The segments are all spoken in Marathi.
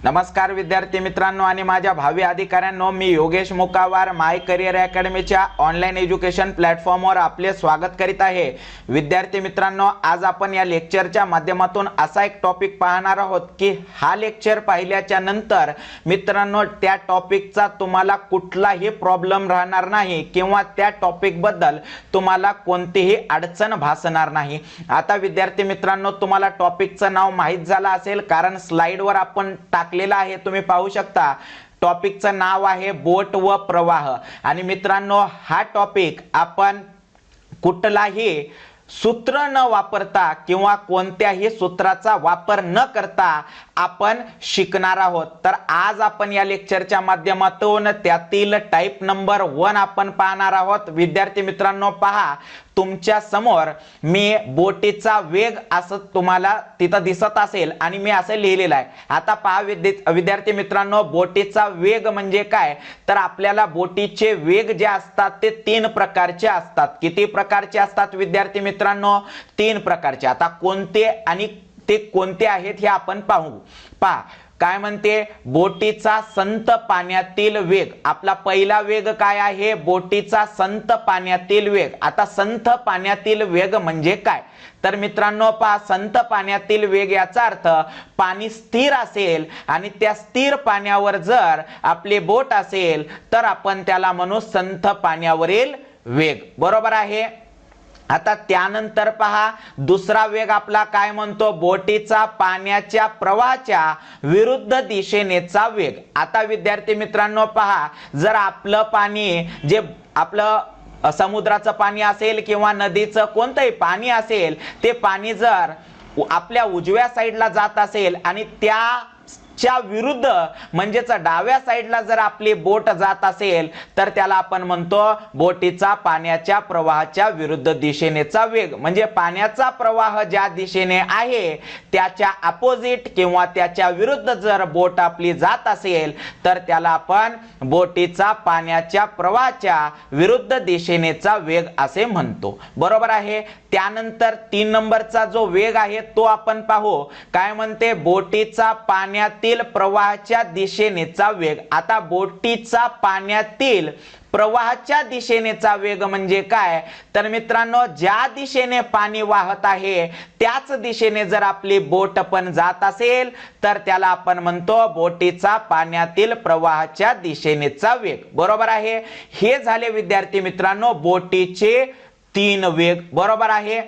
नमस्कार विद्यार्थी मित्रांनो आणि माझ्या भावी अधिकाऱ्यांनो, मी योगेश मुकावार माय करियर अकॅडमीच्या ऑनलाईन एज्युकेशन प्लॅटफॉर्मवर आपले स्वागत करीत आहे। विद्यार्थी मित्रांनो, आज आपण या लेक्चरच्या माध्यमातून असा एक टॉपिक पाहणार आहोत की हा लेक्चर पाहिल्याच्या नंतर मित्रांनो त्या टॉपिकचा तुम्हाला कुठलाही प्रॉब्लेम राहणार नाही किंवा त्या टॉपिक बद्दल तुम्हाला कोणतीही अडचण भासणार नाही। आता विद्यार्थी मित्रांनो, तुम्हाला टॉपिकचं नाव माहित झालं असेल कारण स्लाइडवर आपण टाकलेला आहे, तुम्ही पाहू शकता। टॉपिकचं नाव आहे बोट व प्रवाह। आणि मित्रांनो, हा टॉपिक आपण कुठलाही सूत्र न वापरता किंवा कोणत्याही सूत्राचा वापर न करता आपण शिकणार आहोत। तर आज आपण या लेक्चरच्या माध्यमातून त्यातील टाइप नंबर 1 आपण पाहणार आहोत। विद्यार्थी मित्रांनो, पहा तुमच्या समोर मी बोटीचा वेग असं तुम्हाला तिथं दिसत असेल आणि मी असं लिहिलेलं आहे। आता पहा विद्यार्थी मित्रांनो, बोटीचा वेग म्हणजे काय, तर आपल्याला बोटीचे वेग जे असतात ते 3 प्रकारचे असतात। किती प्रकारचे असतात विद्यार्थी मित्रांनो? 3 प्रकारचे। आता कोणते आणि ते कोणते आहेत हे आपण पाहू। पहा काय म्हणते, बोटीचा संत पाण्यातील वेग। आपला पहिला वेग काय आहे? बोटीचा संत पाण्यातील वेग। आता संत पाण्यातील वेग म्हणजे काय, तर मित्रांनो पहा, संत पाण्यातील वेग याचा अर्थ पाणी स्थिर असेल आणि त्या स्थिर पाण्यावर जर आपली बोट असेल तर आपण त्याला म्हणू संत पाण्यावरील वेग, बरोबर आहे। आता त्यानंतर पहा दुसरा वेग आपला काय म्हणतो, बोटीचा पाण्याच्या प्रवाहाच्या विरुद्ध दिशेनेचा वेग। आता विद्यार्थी मित्रांनो पहा, जर आपलं पाणी जे आपलं समुद्राचं पाणी असेल किंवा नदीचं कोणतंही पाणी असेल, ते पाणी जर आपल्या उजव्या साईडला जात असेल आणि त्याच्या विरुद्ध म्हणजेच डाव्या साईडला जर आपली बोट जात असेल तर त्याला आपण म्हणतो बोटीचा पाण्याच्या प्रवाहाच्या विरुद्ध दिशेनेचा वेग। म्हणजे पाण्याचा प्रवाह ज्या दिशेने आहे त्याच्या अपोजिट किंवा त्याच्या विरुद्ध जर बोट आपली जात असेल तर त्याला आपण बोटीचा पाण्याच्या प्रवाहाच्या विरुद्ध दिशेनेचा वेग असे म्हणतो, बरोबर आहे। त्यानंतर 3 नंबरचा जो वेग आहे तो आपण पाहू। काय म्हणते, बोटीचा पाण्यातील प्रवाहाच्या दिशेनेचा वेग। आता बोटीचा पाण्यातील प्रवाहाच्या दिशेनेचा वेग म्हणजे काय, तर मित्रांनो ज्या दिशेने पाणी वाहत आहे त्याच दिशेने जर आपली बोट पण जात असेल तर त्याला आपण म्हणतो बोटीचा पाण्यातील प्रवाहाच्या दिशेनेचा वेग, बरोबर आहे। हे झाले विद्यार्थी मित्रांनो बोटीचे 3 वेग, बरोबर आहे।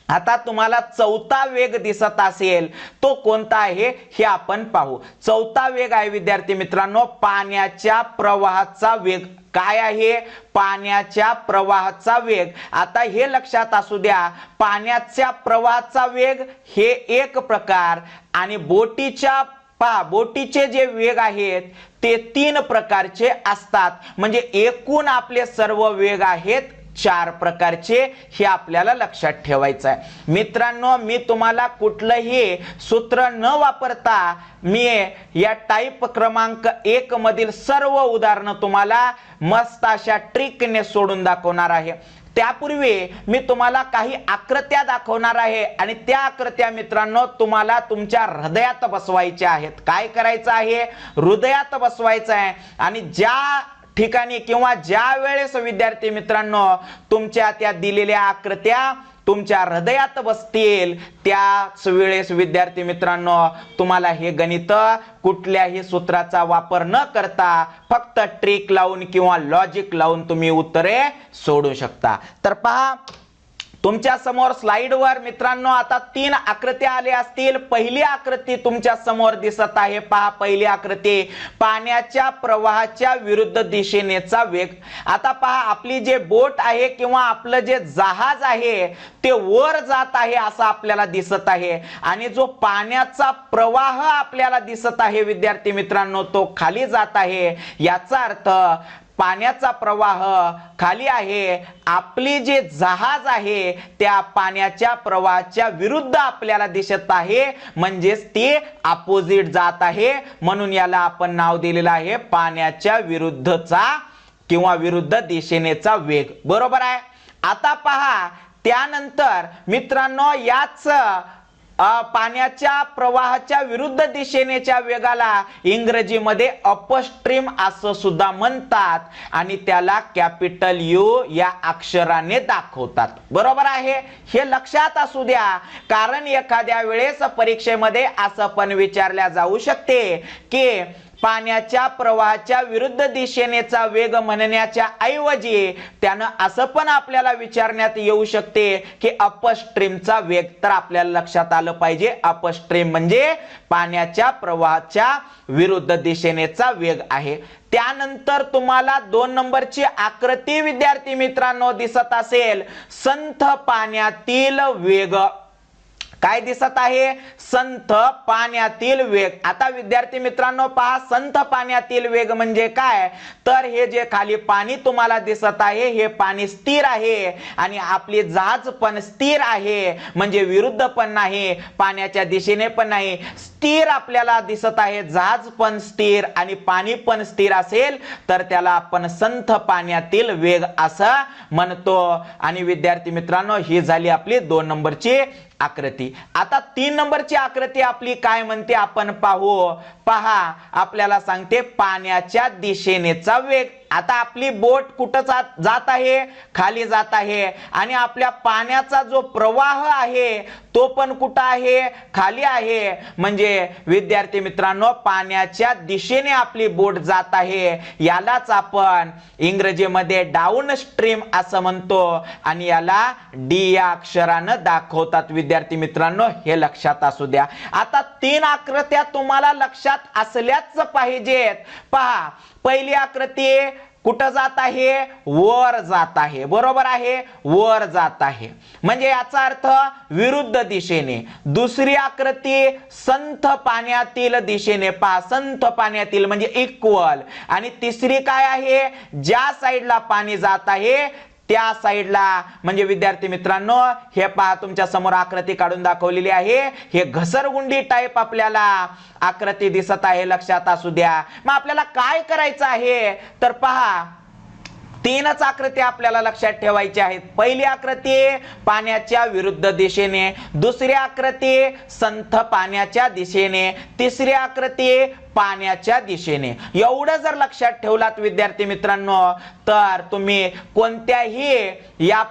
आता तुम्हाला चौथा वेग दिसत असेल तो कोणता आहे हे आपण पाहू। चौथा वेग आहे विद्यार्थी मित्रांनो पाण्याच्या प्रवाहाचा वेग। काय आहे? पाण्याच्या प्रवाहाचा वेग। आता हे लक्षात असू द्या, पाण्याच्या प्रवाहाचा वेग हे एक प्रकार आणि बोटीचे जे वेग आहेत ते 3 प्रकारचे असतात। म्हणजे एकूण आपले सर्व वेग आहेत 4 प्रकारचे, हे आपल्याला लक्षात ठेवायचं आहे। मित्रांनो, मी तुम्हाला कुठलंही सूत्र न वापरता मी या टाइप क्रमांक 1 मधील सर्व उदाहरणं तुम्हाला मस्त अशा ट्रिकने सोडून दाखवणार आहे। त्यापूर्वी मी तुम्हाला काही आकृत्या दाखवणार आहे आणि त्या आकृत्या मित्रांनो तुम्हाला तुमच्या हृदयात बसवायच्या आहेत। काय करायचं आहे? हृदयात बसवायचं आहे। आणि ज्या ठिकाणी किंवा ज्या वेळेस विद्यार्थी मित्रांनो तुमच्या त्या दिलेल्या आकृत्या तुमच्या हृदयात बसतील त्याच वेळेस विद्यार्थी मित्रांनो तुम्हाला हे गणित कुठल्याही सूत्राचा वापर न करता फक्त ट्रिक लावून किंवा लॉजिक लावून तुम्ही उत्तरे सोडू शकता। तर पहा तुमच्या समोर स्लाइडवर मित्रांनो आता 3 आकृत्या आल्या असतील। पहिली आकृती तुमच्या समोर दिसत आहे, पहा पहिली आकृती पाण्याच्या प्रवाहाच्या विरुद्ध दिशेनेचा वेग। आता पहा आपली जे बोट आहे किंवा आपलं जे जहाज आहे ते वर जात आहे असं आपल्याला दिसत आहे आणि जो पाण्याचा प्रवाह आपल्याला दिसत आहे विद्यार्थी मित्रांनो तो खाली जात आहे। याचा अर्थ पाण्याचा प्रवाह खाली आहे, आपली जे जहाज आहे त्या पाण्याच्या प्रवाहाच्या विरुद्ध आपल्याला दिसत आहे, म्हणजेच ती अपोजिट जात आहे। म्हणून याला आपण नाव दिलेलं आहे पाण्याच्या विरुद्धचा किंवा विरुद्ध दिशेनेचा वेग, बरोबर आहे। आता पहा त्यानंतर मित्रांनो याच पाण्याच्या प्रवाहाच्या विरुद्ध दिशेनेच्या वेगाला इंग्रजीमध्ये अपस्ट्रीम असं सुद्धा म्हणतात आणि त्याला कॅपिटल यू या अक्षराने दाखवतात. बरोबर आहे, हे लक्षात असू द्या, कारण एखाद्या वेळेस परीक्षेमध्ये असं पण विचारल्या जाऊ शकते की पाण्याच्या प्रवाहाच्या विरुद्ध दिशेनेचा वेग म्हणण्याच्या ऐवजी त्यानं असं पण आपल्याला विचारण्यात येऊ शकते की अपस्ट्रीमचा वेग. तर आपल्याला लक्षात आलं पाहिजे अपस्ट्रीम म्हणजे पाण्याच्या प्रवाहाच्या विरुद्ध दिशेनेचा वेग आहे. त्यानंतर तुम्हाला 2 नंबरची आकृती विद्यार्थी मित्रांनो दिसत असेल, संथ पाण्यातील वेग. काय दिसत आहे? संथ पाण्यातील वेग. आता विद्यार्थी मित्रांनो पहा, संथ पाण्यातील वेग म्हणजे काय, तर हे जे खाली पाणी तुम्हाला दिसत आहे हे पाणी स्थिर आहे आणि आपली जहाज पण स्थिर आहे, म्हणजे विरुद्ध पण नाही, पाण्याच्या दिशेने पण नाही, स्थिर आपल्याला दिसत आहे. जहाज पण स्थिर आणि पाणी पण स्थिर असेल तर त्याला आपण संथ पाण्यातील वेग असं म्हणतो. आणि विद्यार्थी मित्रांनो ही झाली आपली 2 नंबरची आकृती. आता 3 नंबरची आकृती आपली काय म्हणते आपण पाहू. पहा, आपल्याला सांगते पाण्याच्या दिशेनेचा वेग. आता आपली बोट कुठं जात आहे? खाली जात आहे आणि आपल्या पाण्याचा जो प्रवाह आहे तो पण कुठं आहे? खाली आहे. म्हणजे विद्यार्थी मित्रांनो पाण्याच्या दिशेने आपली बोट जात आहे, यालाच आपण इंग्रजीमध्ये डाऊन स्ट्रीम असं म्हणतो आणि याला डी या अक्षरानं दाखवतात. विद्यार्थी मित्रांनो हे लक्षात असू द्या. आता 3 आकृत्या तुम्हाला लक्षात असल्याच पाहिजेत. पहा, पहिली आकृती कुठं जात आहे? वर जात आहे. बरोबर आहे, वर जात आहे, म्हणजे याचा अर्थ विरुद्ध दिशेने. दुसरी आकृती संथ पाण्यातील दिशेने. पहा, संथ पाण्यातील म्हणजे इक्वल. आणि तिसरी काय आहे? ज्या साईडला पाणी जात आहे त्या साईडला. म्हणजे विद्यार्थी मित्रांनो हे पहा, तुमच्या समोर आकृती काढून दाखवलेली आहे. हे घसरगुंडी टाइप आपल्याला आकृती दिसत आहे, लक्षात असू द्या. मग आपल्याला काय करायचं आहे तर पहा, 3च आकृती आपल्याला लक्षात ठेवायची आहेत. पहिली आकृती पाण्याच्या विरुद्ध दिशेने, दुसरी आकृती संथ पाण्याच्या दिशेने, तिसरी आकृती पाण्याच्या दिशेने. एवढं जर लक्षात ठेवलात विद्यार्थी मित्रांनो तर तुम्ही कोणत्याही या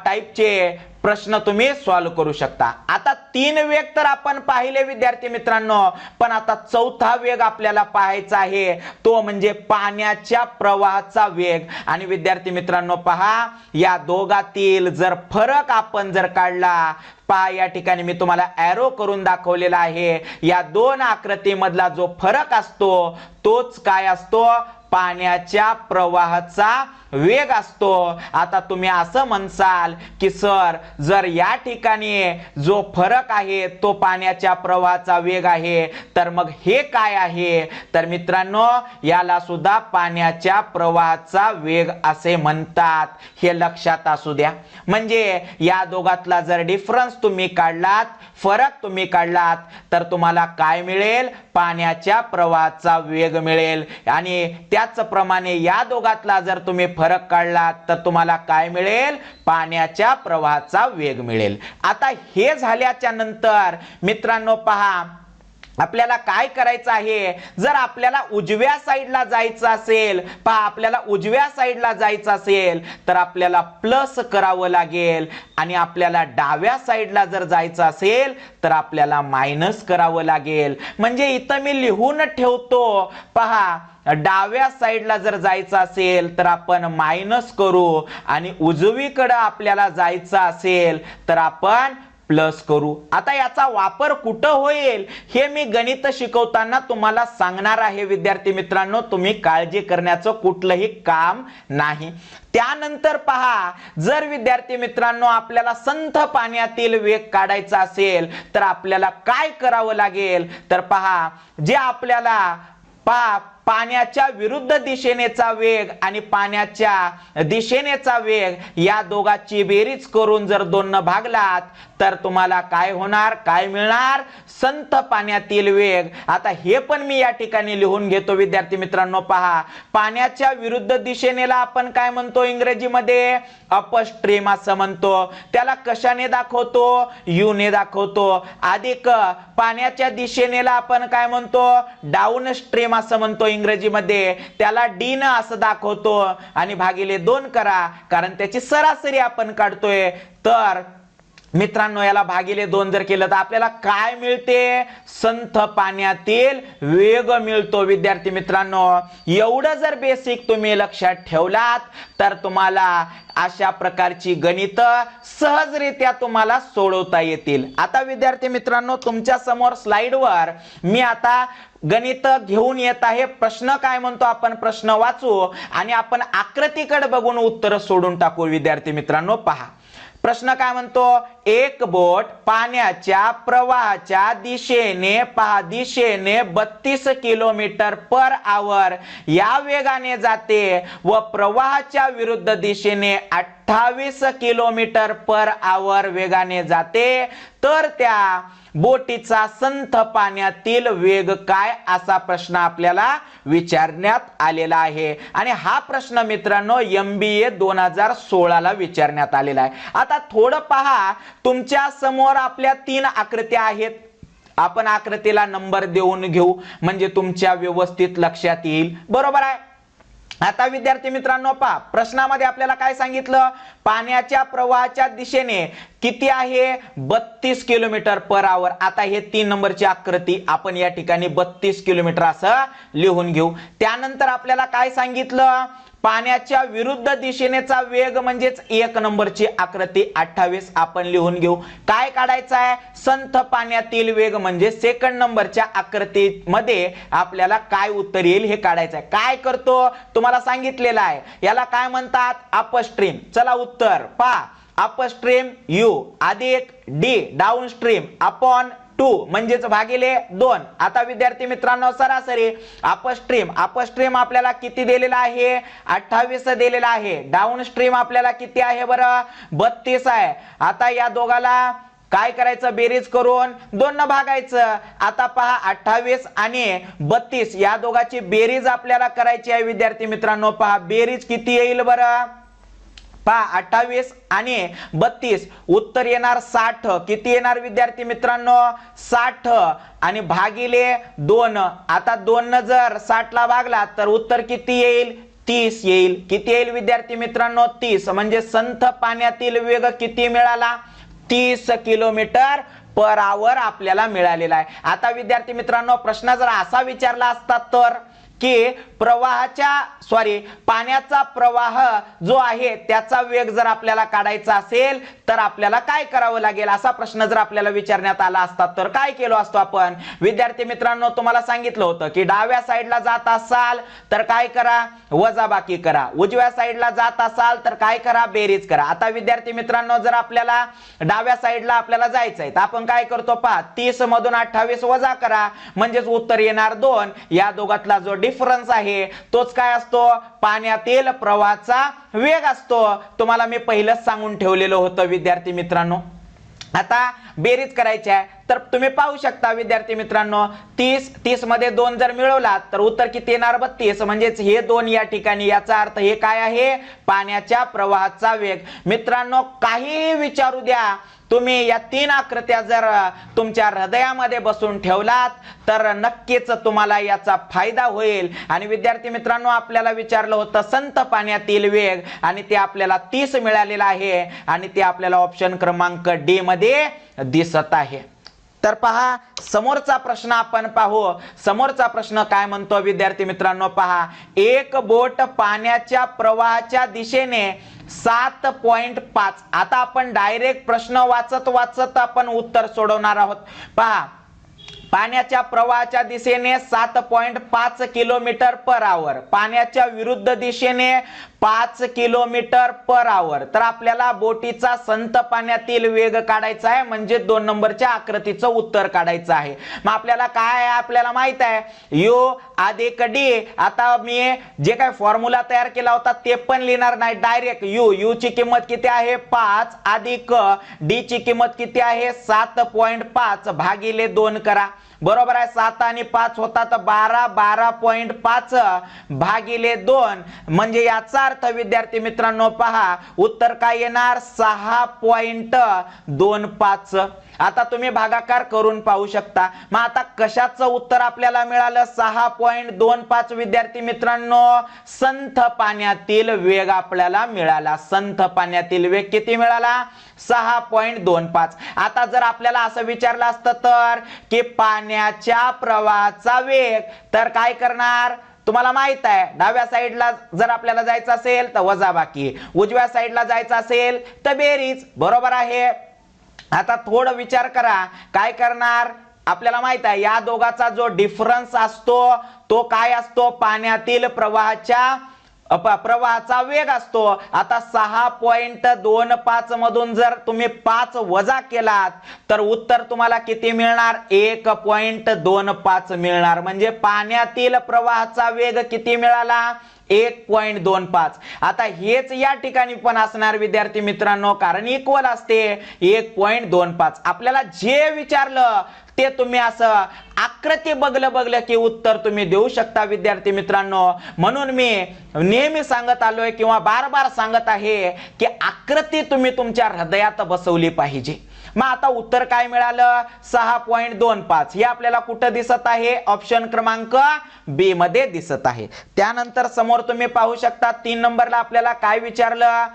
टाइपचे प्रश्न तुम्ही सॉल्व करू शकता. आता 3 वेग तर आपण पाहिले विद्यार्थी मित्रांनो, पण आता 4था वेग आपल्याला पाहायचा आहे, तो म्हणजे पाण्याच्या प्रवाहाचा वेग. आणि विद्यार्थी मित्रांनो पहा, या दोघातील जर फरक आपण जर काढला, पहा या ठिकाणी मी तुम्हाला एरो करून दाखवलेला आहे. या 2 आकृतीमधला जो फरक असतो तोच काय असतो? पाण्याच्या प्रवाहाचा वेग असतो. आता तुम्ही असं म्हणसाल की सर जर या ठिकाणी जो फरक आहे तो पाण्याच्या प्रवाहाचा वेग आहे तर मग हे काय आहे? तर मित्रांनो याला सुद्धा पाण्याच्या प्रवाहाचा वेग असे म्हणतात, हे लक्षात असू द्या. म्हणजे या दोघातला जर डिफरन्स तुम्ही काढलात, फरक तुम्ही काढलात तर तुम्हाला काय मिळेल? पाण्याच्या प्रवाहाचा वेग मिळेल. आणि त्याचप्रमाणे या दोघातला जर तुम्ही फरक काढलात तर तुम्हाला काय मिळेल? पाण्याच्या प्रवाहाचा वेग मिळेल. आता हे झाल्याच्या नंतर मित्रांनो पहा, आपल्याला काय करायचं आहे? जर आपल्याला उजव्या साईडला जायचं असेल, पहा आपल्याला उजव्या साईडला जायचं असेल तर आपल्याला प्लस करावं लागेल आणि आपल्याला डाव्या साईडला जर जायचं असेल तर आपल्याला मायनस करावं लागेल. म्हणजे इथं मी लिहून ठेवतो, पहा डाव्या साईडला जर जायचं असेल तर आपण मायनस करू आणि उजवीकडे आपल्याला जायचं असेल तर आपण प्लस करू. आता याचा वापर कुठं होईल हे मी गणित शिकवताना तुम्हाला सांगणार आहे विद्यार्थी मित्रांनो, तुम्ही काळजी करण्याचं कुठलंही काम नाही. त्यानंतर पहा, जर विद्यार्थी मित्रांनो आपल्याला संथ पाण्यातील वेग काढायचा असेल तर आपल्याला काय करावं लागेल? तर पहा, जे आपल्याला पहा पाण्याच्या विरुद्ध दिशेनेचा वेग आणि पाण्याच्या दिशेनेचा वेग या दोघांची बेरीज करून जर 2 न भागलात तर तुम्हाला काय होणार, काय मिळणार, संथ पाण्यातील वेग. आता हे पण मी या ठिकाणी लिहून घेतो विद्यार्थी मित्रांनो. पहा, पाण्याच्या विरुद्ध दिशेनेला आपण काय म्हणतो इंग्रजीमध्ये, अपस्ट्रीम असं म्हणतो. त्याला कशाने दाखवतो, यू ने दाखवतो. अधिक पाण्याच्या दिशेनेला आपण काय म्हणतो, डाऊन स्ट्रीम असं म्हणतो इंग्रजीमध्ये. त्याला डी न असं दाखवतो आणि भागिले 2 करा, कारण त्याची सरासरी आपण काढतोय. तर मित्रांनो याला भागिले 2 जर केलं तर आपल्याला काय मिळते, संथ पाण्यातील वेग मिळतो. विद्यार्थी मित्रांनो, एवढं जर बेसिक तुम्ही लक्षात ठेवलात तर तुम्हाला अशा प्रकारची गणित सहजरित्या तुम्हाला सोडवता येतील. आता विद्यार्थी मित्रांनो, तुमच्या समोर स्लाइडवर मी आता गणित घेऊन येत आहे. प्रश्न काय म्हणतो आपण प्रश्न वाचू आणि आपण आकृतीकडे बघून उत्तर सोडून टाकू. विद्यार्थी मित्रांनो पहा, प्रश्न काय म्हणतो, एक बोट पाण्याच्या प्रवाहाच्या दिशेने 32 किलोमीटर पर आवर या वेगाने जाते व प्रवाहाच्या विरुद्ध दिशेने 28 किलोमीटर पर आवर वेगाने जाते, तर त्या बोटीचा संथ पाण्यातील वेग काय, असा प्रश्न आपल्याला विचारण्यात आलेला आहे. आणि हा प्रश्न मित्रांनो MBA 2016 ला विचारण्यात आलेला आहे. आता थोडं पहा, तुमच्या समोर आपल्या 3 आकृत्या आहेत. आपण आकृतीला नंबर देऊन घेऊ म्हणजे तुमच्या व्यवस्थित लक्षात येईल. बरोबर आहे. आता विद्यार्थी मित्रांनो पहा, प्रश्नामध्ये आपल्याला काय सांगितलं, पाण्याच्या प्रवाहाच्या दिशेने किती आहे, 32 किलोमीटर पर आवर. आता हे 3 नंबरची आकृती आपण या ठिकाणी 32 किलोमीटर असं लिहून घेऊ. त्यानंतर आपल्याला काय सांगितलं, पाण्याच्या विरुद्ध दिशेनेचा वेग म्हणजेच 1 नंबरची आकृती 28 आपण लिहून घेऊ. काय काढायचं आहे, संथ पाण्यातील वेग म्हणजे 2 नंबरच्या आकृतीमध्ये आपल्याला काय उत्तर येईल हे काढायचं आहे. काय करतो तुम्हाला सांगितलेलं आहे, याला काय म्हणतात, अपस्ट्रीम. चला उत्तर पहा, अपस्ट्रीम यू अधिक डी डाऊनस्ट्रीम अपॉन 2 म्हणजेच भागिले 2. आता विद्यार्थी मित्रांनो सरासरी अपस्ट्रीम आपल्याला किती दिलेला आहे, 28 दिलेला आहे. डाऊनस्ट्रीम आपल्याला किती आहे बरं, 32 आहे. आता या दोघाला काय करायचं, बेरीज करून 2 न भागायचं. आता पहा 28 आणि 32 या दोघांची बेरीज आपल्याला करायची आहे. विद्यार्थी मित्रांनो पहा, बेरीज किती येईल बरं, पहा 28 आणि 32 उत्तर येणार 60. किती येणार विद्यार्थी मित्रांनो, 60 आणि भागिले 2. आता 2 न जर 60 ला भागला तर उत्तर किती येईल, 30 येईल. किती येईल विद्यार्थी मित्रांनो, 30. म्हणजे संथ पाण्यातील वेग किती मिळाला, 30 किलोमीटर पर आवर आपल्याला मिळालेला आहे. आता विद्यार्थी मित्रांनो प्रश्न जर असा विचारला असता तर की पाण्याचा प्रवाह जो आहे त्याचा वेग जर आपल्याला काढायचा असेल तर आपल्याला काय करावं लागेल, असा प्रश्न जर आपल्याला विचारण्यात आला असता तर काय केलो असतो आपण. विद्यार्थी मित्रांनो तुम्हाला सांगितलं होतं की डाव्या साईडला जात असाल तर काय करा, वजाबाकी करा. उजव्या साईडला जात असाल तर काय करा, बेरीज करा. आता विद्यार्थी मित्रांनो जर आपल्याला डाव्या साईडला आपल्याला जायचंय तर आपण काय करतो पहा, 30 मधून 28 वजा करा म्हणजेच उत्तर येणार 2. या दोघातला जो डिफरन्स आहे तोच काय असतो, पाण्यातील प्रवाहाचा वेग असतो. तुम्हाला मी पहिलंच सांगून ठेवलेलं होतं विद्यार्थी मित्रांनो. आता बेरीज करायची आहे तर तुम्ही पाहू शकता विद्यार्थी मित्रांनो, 30 मध्ये 2 जर मिळवला तर उत्तर किती येणार, 32. म्हणजेच हे 2 या ठिकाणी, याचा अर्थ हे काय आहे, पाण्याच्या प्रवाहाचा वेग. मित्रांनो काहीही विचारू द्या, तुम्ही या 3 आकृत्या जर तुमच्या हृदयामध्ये बसून ठेवलात तर नक्कीच तुम्हाला याचा फायदा होईल. आणि विद्यार्थी मित्रांनो आपल्याला विचारलं होतं संथ पाण्यातील वेग आणि ते आपल्याला 30 मिळालेला आहे आणि ते आपल्याला ऑप्शन क्रमांक डी मध्ये दिसत आहे. तर पहा समोरचा प्रश्न आपण पाहू. समोरचा प्रश्न काय म्हणतो विद्यार्थी मित्रांनो पहा, एक बोट पाण्याच्या प्रवाहाच्या दिशेने 7.5. आता आपण डायरेक्ट प्रश्न वाचत वाचत आपण उत्तर सोडवणार आहोत. पहा पाण्याच्या प्रवाहाच्या दिशेने 7.5 किलोमीटर पर आवर, पाण्याच्या विरुद्ध दिशेने 5 किलोमीटर पर आवर. तर आपल्याला बोटीचा संथ पाण्यातील वेग काढायचा आहे, म्हणजे 2 नंबरच्या आकृतीचं उत्तर काढायचं आहे. मग आपल्याला काय आहे, आपल्याला माहित आहे यू अधिक डी. आता मी जे काय फॉर्म्युला तयार केला होता ते पण लिहिणार नाही, डायरेक्ट यू ची किंमत किती आहे 5 अधिक डी ची किंमत किती आहे 7.5 भागिले 2 करा. बरोबर आहे, 7 आणि 5 होतात 12, 12.5 भागिले 2 म्हणजे याचा अर्थ विद्यार्थी मित्रांनो पहा उत्तर काय येणार 6.25. आता तुम्ही भागाकार करून पाहू शकता. मग आता कशाचं उत्तर आपल्याला मिळालं 6.25. विद्यार्थी मित्रांनो संथ पाण्यातील वेग आपल्याला मिळाला. संथ पाण्यातील वेग किती मिळाला 6.25. आता जर आपल्याला असं विचारलं असतं तर की पाण्याच्या प्रवाहाचा वेग, तर काय करणार तुम्हाला माहित आहे, डाव्या साईडला जर आपल्याला जायचं असेल तर वजाबाकी, उजव्या साईडला जायचं असेल तर बेरीज. बरोबर आहे. आता थोडं विचार करा काय करणार. आपल्याला माहित आहे या दोघाचा जो डिफरन्स असतो तो काय असतो पाण्यातील प्रवाहाचा वेग असतो. आता 6.25 मधून जर तुम्ही 5 वजा केलात तर उत्तर तुम्हाला किती मिळणार 1.25 मिळणार. म्हणजे पाण्यातील प्रवाहाचा वेग किती मिळाला 1.25. आता हेच या ठिकाणी पण असणार विद्यार्थी मित्रांनो, कारण इक्वल असते 1.25. आपल्याला जे विचारलं ते तुम्ही असं आकृती बघलं की उत्तर तुम्ही देऊ शकता विद्यार्थी मित्रांनो. म्हणून मी नेहमी सांगत आलोय किंवा बार बार सांगत आहे की आकृती तुम्ही तुमच्या हृदयात बसवली पाहिजे. मग आता उत्तर काय मिळालं 6.25. हे आपल्याला कुठं दिसत आहे ऑप्शन क्रमांक बी मध्ये दिसत आहे. त्यानंतर समोर तुम्ही पाहू शकता 3 नंबरला आपल्याला काय विचारलं,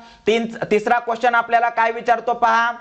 तिसरा क्वेश्चन आपल्याला काय विचारतो पहा.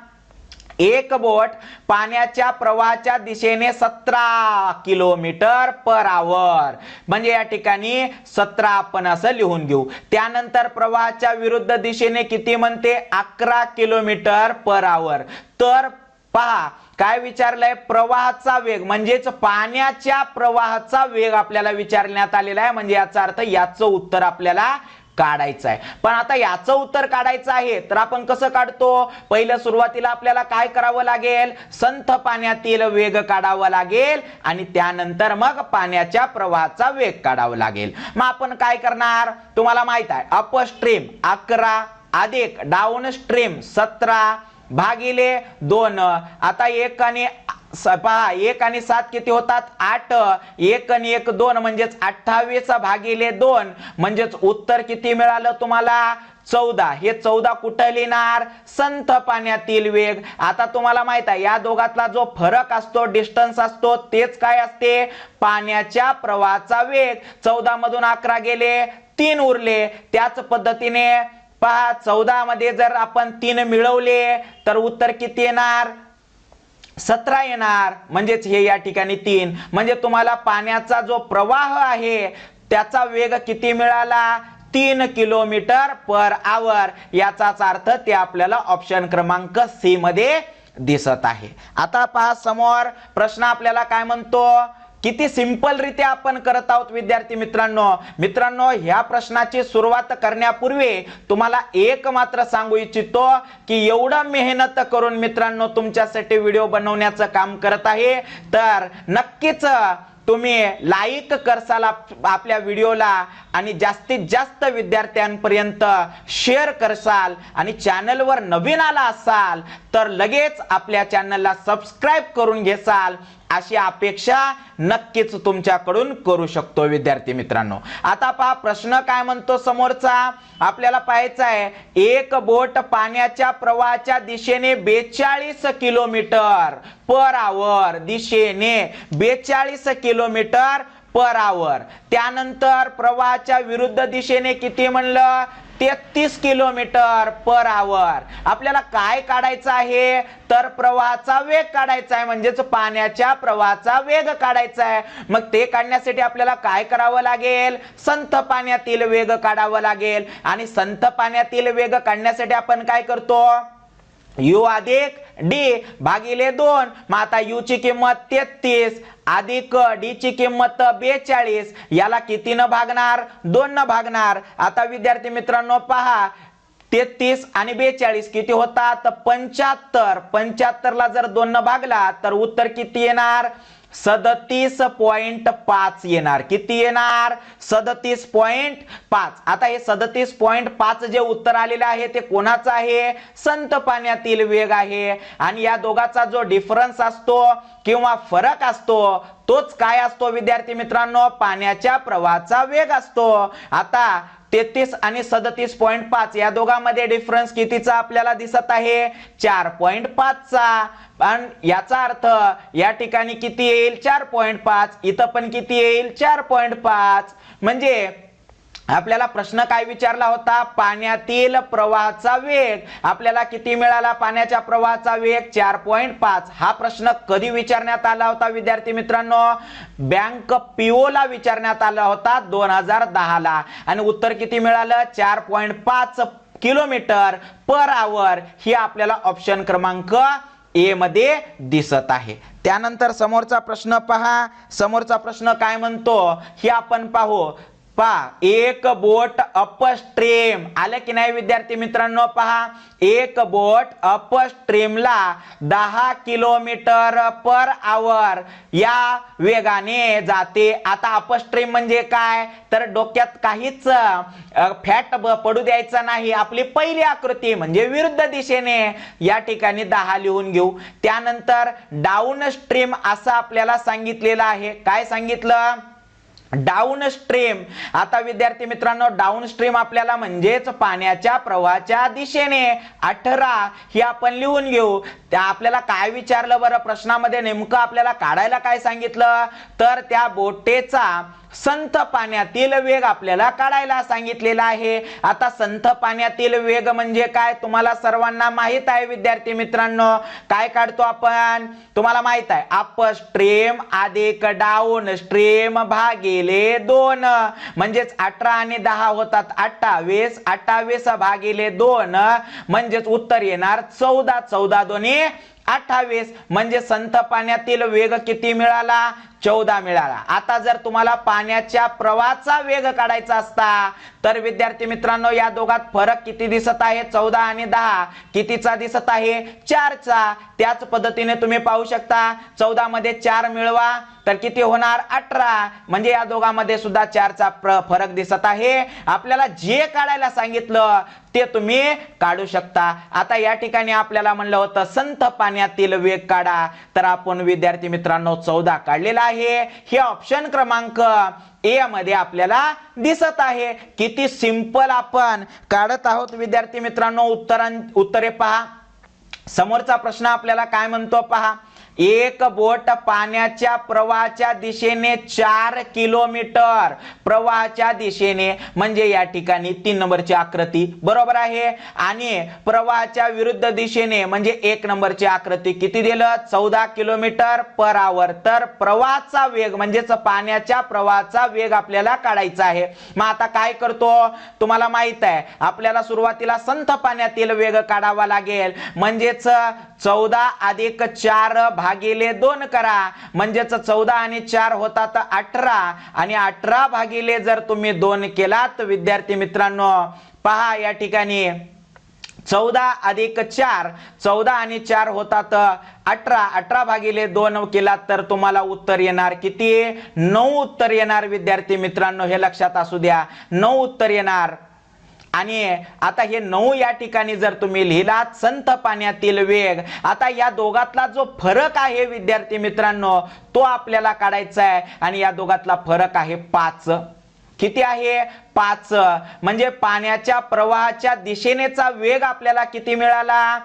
एक बोट पाण्याच्या प्रवाहाच्या दिशेने 17 किलोमीटर पर आवर, म्हणजे या ठिकाणी 17 आपण असं लिहून घेऊ. त्यानंतर प्रवाहाच्या विरुद्ध दिशेने किती म्हणते 11 किलोमीटर पर आवर. तर पहा काय विचारलंय प्रवाहाचा वेग, म्हणजेच पाण्याच्या प्रवाहाचा वेग आपल्याला विचारण्यात आलेला आहे. म्हणजे याचा अर्थ याचं उत्तर आपल्याला काढायचं आहे. पण आता याचं उत्तर काढायचं आहे तर आपण कसं काढतो, पहिलं सुरुवातीला आपल्याला काय करावं लागेल संथ पाण्यातील वेग काढावं लागेल आणि त्यानंतर मग पाण्याच्या प्रवाहाचा वेग काढावा लागेल. मग आपण काय करणार तुम्हाला माहित आहे अपस्ट्रीम 11 अधिक डाऊन स्ट्रीम 17 भागिले 2. आता 1 आणि 7 किती होतात 8, 1 आणि 1 2 म्हणजेच 28 भागिले 2 म्हणजेच उत्तर किती मिळालं तुम्हाला 14. हे 14 कुठे लिहिणार संथ पाण्यातील वेग. आता तुम्हाला माहित आहे या दोघातला जो फरक असतो डिस्टन्स असतो तेच काय असते पाण्याच्या प्रवाहाचा वेग. 14 मधून 11 गेले 3 उरले. त्याच पद्धतीने पहा 14 मध्ये जर आपण 3 मिळवले तर उत्तर किती येणार 17 येणार. म्हणजेच हे या ठिकाणी 3, म्हणजे तुम्हाला पाण्याचा जो प्रवाह आहे त्याचा वेग किती मिळाला 3 किलोमीटर पर आवर. याचाच अर्थ ते आपल्याला ऑप्शन क्रमांक सी मध्ये दिसत आहे. आता पहा समोर प्रश्न आपल्याला काय म्हणतो, किती सिंपल रित्या आपण करत आहोत विद्यार्थी मित्रांनो ह्या प्रश्नाची सुरुवात करण्यापूर्वी तुम्हाला एक मात्र सांगू इच्छितो की एवढं मेहनत करून मित्रांनो तुमच्यासाठी व्हिडिओ बनवण्याचं काम करत आहे तर नक्कीच तुम्ही लाईक करसाल आपल्या व्हिडिओला आणि जास्तीत जास्त विद्यार्थ्यांपर्यंत शेअर करसाल आणि चॅनलवर नवीन आला असाल तर लगेच आपल्या चॅनलला सबस्क्राइब करून घेसाल अशी अपेक्षा नक्कीच तुमच्याकडून करू शकतो विद्यार्थी मित्रांनो. आता पहा प्रश्न काय म्हणतो समोरचा आपल्याला पाहायचा आहे एक बोट पाण्याच्या प्रवाहाच्या दिशेने 42 किलोमीटर पर आवर, दिशेने 42 किलोमीटर पर आवर. त्यानंतर प्रवाहाच्या विरुद्ध दिशेने किती म्हणलं 33 किलोमीटर पर आवर. आपल्याला काय काढायचं आहे तर प्रवाहाचा वेग काढायचा आहे, म्हणजेच पाण्याच्या प्रवाहाचा वेग काढायचा आहे. मग ते काढण्यासाठी आपल्याला काय करावं लागेल संथ पाण्यातील वेग काढावं लागेल. आणि संथ पाण्यातील वेग काढण्यासाठी आपण काय करतो u अधिक डी भागिले 2. मग आता u ची किंमत 33 अधिक डी ची किंमत 42. याला कितीनं भागणार? 2 न भागणार. आता विद्यार्थी मित्रांनो पहा 33 आणि 42 किती होतात? 75. 75 ला जर 2 न भागला तर उत्तर किती येणार? 37.5 येणार. किती येणार? 37.5. आता हे 37.5 जे उत्तर आलेले आहे ते कोणाचं आहे? संथ पाण्यातील वेग आहे. आणि या दोघाचा जो डिफरन्स असतो किंवा फरक असतो तोच काय असतो विद्यार्थी मित्रांनो? पाण्याच्या प्रवाहाचा वेग असतो. आता 33 आणि 37.5 या दोघांमध्ये डिफरन्स कितीचा आपल्याला दिसत आहे? 4.5 चा. आणि याचा अर्थ या ठिकाणी किती येईल? 4.5. इथं पण किती येईल? 4.5. म्हणजे आपल्याला प्रश्न काय विचारला होता? पाण्यातील प्रवाहाचा वेग आपल्याला किती मिळाला? पाण्याच्या प्रवाहाचा वेग 4.5. हा प्रश्न कधी विचारण्यात आला होता विद्यार्थी मित्रांनो? बँक पीओ ला विचारण्यात आला होता 2010 ला. आणि उत्तर किती मिळालं? 4.5 किलोमीटर पर आवर. ही आपल्याला ऑप्शन क्रमांक ए मध्ये दिसत आहे. त्यानंतर समोरचा प्रश्न पहा. समोरचा प्रश्न काय म्हणतो हे आपण पाहू. पहा एक बोट अपस्ट्रीम आलं की नाही विद्यार्थी मित्रांनो? पहा एक बोट अपस्ट्रीमला 10 किलोमीटर पर आवर या वेगाने जाते. आता अपस्ट्रीम म्हणजे काय? तर डोक्यात काहीच फॅट पडू द्यायचा नाही. आपली पहिली आकृती म्हणजे विरुद्ध दिशेने या ठिकाणी 10 लिहून घेऊ. त्यानंतर डाऊन स्ट्रीम असं आपल्याला सांगितलेलं आहे. काय सांगितलं? Down stream. आता विद्यार्थी मित्रांनो डाऊन स्ट्रीम आपल्याला म्हणजेच पाण्याच्या प्रवाहाच्या दिशेने 18 ही आपण लिहून घेऊ. त्या आपल्याला काय विचारलं बरं प्रश्नामध्ये? नेमकं आपल्याला काढायला काय सांगितलं? तर त्या बोटेचा संथ पाण्यातील वेग आपल्याला काढायला सांगितलेला आहे. आता संथ पाण्यातील वेग म्हणजे काय तुम्हाला सर्वांना माहित आहे विद्यार्थी मित्रांनो. काय काढतो आपण? तुम्हाला माहित आहे अपस्ट्रीम अधिक डाऊन स्ट्रीम भागिले 2. म्हणजेच 18 आणि 10 होतात 28. 28 भागिले 2 म्हणजेच उत्तर येणार 14. 14 दोन्ही 28. म्हणजे संथ पाण्यातील वेग किती मिळाला? 14 मिळाला. आता जर तुम्हाला पाण्याच्या प्रवाहाचा वेग काढायचा असता तर विद्यार्थी मित्रांनो या दोघात फरक किती दिसत आहे? 14 आणि 10 कितीचा दिसत आहे? 4 चा. त्याच पद्धतीने तुम्ही पाहू शकता 14 मध्ये 4 मिळवा तर किती होणार? 18. म्हणजे या दोघांमध्ये सुद्धा 4 चा फरक दिसत आहे. आपल्याला जे काढायला सांगितलं ते तुम्ही काढू शकता. आता या ठिकाणी आपल्याला म्हणलं होतं संथ पाण्यातील वेग काढा तर आपण विद्यार्थी मित्रांनो 14 काढलेला आहे. हे ऑप्शन क्रमांक ए मध्ये आपल्याला दिसत आहे. किती सिंपल आपण काढत आहोत विद्यार्थी मित्रांनो. उत्तरे पहा. समोरचा प्रश्न आपल्याला काय म्हणतो पहा. एक बोट पाण्याच्या प्रवाहाच्या दिशेने 4 किलोमीटर प्रवाहाच्या दिशेने म्हणजे या ठिकाणी 3 नंबरची आकृती बरोबर आहे. आणि प्रवाहाच्या विरुद्ध दिशेने म्हणजे 1 नंबरची आकृती किती दिलं? 14 किलोमीटर पर आवर. तर प्रवाहाचा वेग म्हणजेच पाण्याच्या प्रवाहाचा वेग आपल्याला काढायचा आहे. मग आता काय करतो? तुम्हाला माहित आहे आपल्याला सुरुवातीला संथ पाण्यातील वेग काढावा लागेल. म्हणजेच 14 अधिक 4 भागिले 2 करा. म्हणजेच 14 आणि 4 होतात 18. आणि 18 भागिले जर तुम्ही 2 केलात विद्यार्थी मित्रांनो पहा या ठिकाणी 14 अधिक 4 14 आणि 4 होतात 18. 18 भागिले 2 केलात तर तुम्हाला उत्तर येणार किती? 9 उत्तर येणार विद्यार्थी मित्रांनो. हे लक्षात असू द्या 9 उत्तर येणार. आणि आता हे 9 या ठिकाणी जर तुम्ही लिहिलात संथ पाण्यातील वेग. आता या दोघातला जो फरक आहे विद्यार्थी मित्रांनो तो आपल्याला काढायचा आहे. आणि या दोघातला फरक आहे 5. किती आहे? 5. म्हणजे पाण्याच्या प्रवाहाच्या दिशेनेचा वेग आपल्याला किती मिळाला?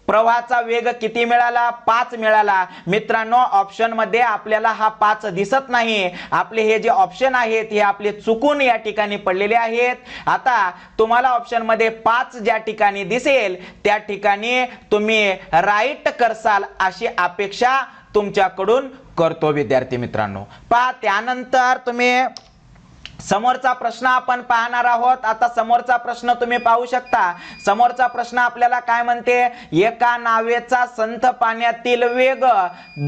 प्रवाहाचा वेग किती मिळाला? 5 मिळाला. मित्रांनो ऑप्शन मध्ये आपल्याला हा 5 दिसत नाही. आपले हे जे ऑप्शन आहेत हे आपले चुकून या ठिकाणी पडलेले आहेत. आता तुम्हाला ऑप्शन मध्ये 5 ज्या ठिकाणी दिसेल त्या ठिकाणी तुम्ही राईट करसाल अशी अपेक्षा तुमच्याकडून करतो विद्यार्थी मित्रांनो. पहा त्यानंतर तुम्ही समोरचा प्रश्न आपण पाहणार आहोत। आता समोरचा प्रश्न तुम्ही पाहू शकता। समोरचा प्रश्न आपल्याला काय म्हणते, एका नावेचा संथ पाण्यातील वेग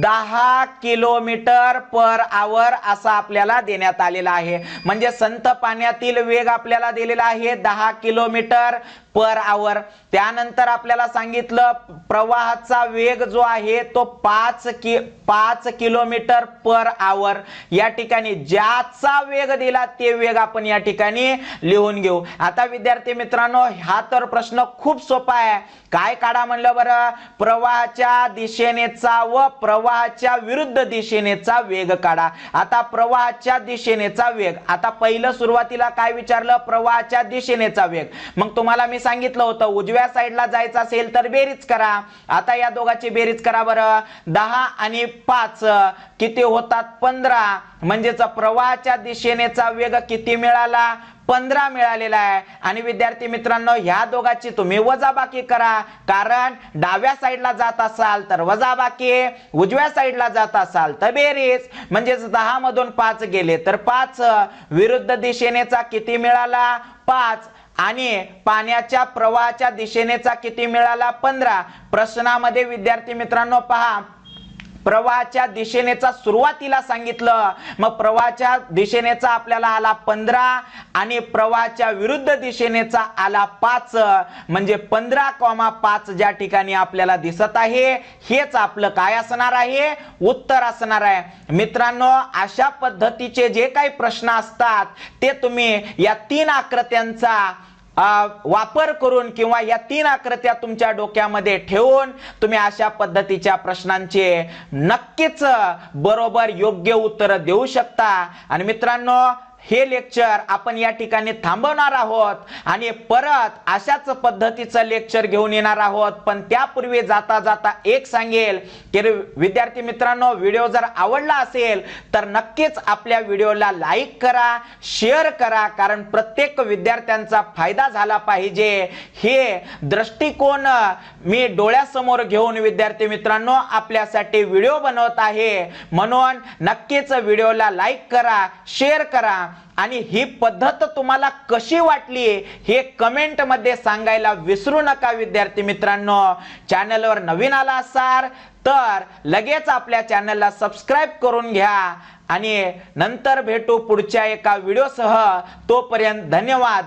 10 किलोमीटर पर आवर असा आपल्याला देण्यात आलेला आहे। म्हणजे संथ पाण्यातील वेग आपल्याला दिलेला आहे 10 किलोमीटर पर आवर। त्यानंतर आपल्याला सांगितलं प्रवाहाचा वेग जो आहे तो 5 किलोमीटर पर आवर। या ठिकाणी ज्याचा वेग दिला ते वेग आपण या ठिकाणी लिहून घेऊ। आता विद्यार्थी मित्रांनो, हा तर प्रश्न खूप सोपा आहे। काय काढा म्हणलं बरं, प्रवाहाच्या दिशेनेचा व प्रवाहाच्या विरुद्ध दिशेनेचा वेग काढा। आता प्रवाहाच्या दिशेनेचा वेग, आता पहिलं सुरुवातीला काय विचारलं, प्रवाहाच्या दिशेनेचा वेग। मग तुम्हाला मी सांगितलं होतं उजव्या साईडला जायचं असेल तर बेरीज करा। आता या दोघांची बेरीज करा बरं, 10 आणि 5 किती होतात 15, म्हणजेच प्रवाहाच्या दिशेनेचा वेग किती मिळाला, 15 मिळालेला आहे। आणि विद्यार्थी मित्रांनो, ह्या दोघांची तुम्ही वजाबाकी करा, कारण डाव्या साईडला जात असाल तर वजाबाकी, उजव्या साईडला जात असाल तर बेरीज। म्हणजे 10 मधून 5 गेले तर 5, विरुद्ध दिशेनेचा किती मिळाला 5, आणि पाण्याच्या प्रवाहाच्या दिशेनेचा किती मिळाला 15। प्रश्नामध्ये विद्यार्थी मित्रांनो पहा, प्रवाहाच्या दिशेनेचा सुरुवातीला सांगितलं, मग प्रवाहाच्या दिशेनेचा आपल्याला आला 15 आणि प्रवाहाच्या विरुद्ध दिशेनेचा आला 5, म्हणजे 15,5 ज्या ठिकाणी आपल्याला दिसत आहे हेच आपलं काय असणार आहे, उत्तर असणार आहे। मित्रांनो, अशा पद्धतीचे जे काही प्रश्न असतात ते तुम्ही या 3 आकृत्यांचा वापर करून किंवा या 3 आकृत्या तुमच्या डोक्यामध्ये ठेवून तुम्ही अशा पद्धतीच्या प्रश्नांचे नक्कीच बरोबर योग्य उत्तर देऊ शकता। आणि मित्रांनो, हे लेक्चर आपण या ठिकाणी थांबवणार आहोत आणि परत अशाच पद्धतीचं लेक्चर घेऊन येणार आहोत। पण त्यापूर्वी जाता जाता एक सांगेल की विद्यार्थी मित्रांनो, व्हिडिओ जर आवडला असेल तर नक्कीच आपल्या व्हिडिओला लाईक करा, शेअर करा, कारण प्रत्येक विद्यार्थ्यांचा फायदा झाला पाहिजे हे दृष्टिकोन मी डोळ्यासमोर घेऊन विद्यार्थी मित्रांनो आपल्यासाठी व्हिडिओ बनवत आहे। म्हणून नक्कीच व्हिडिओला लाईक करा, शेअर करा आणि ही पद्धत तुम्हाला कशी वाटली हे कमेंट मध्ये सांगायला विसरू नका। विद्यार्थी मित्रांनो, चॅनलवर नवीन आला असाल तर लगेच आपल्या चॅनलला सबस्क्राइब करून घ्या आणि नंतर भेटू पुढच्या एका व्हिडिओसह। तोपर्यंत धन्यवाद।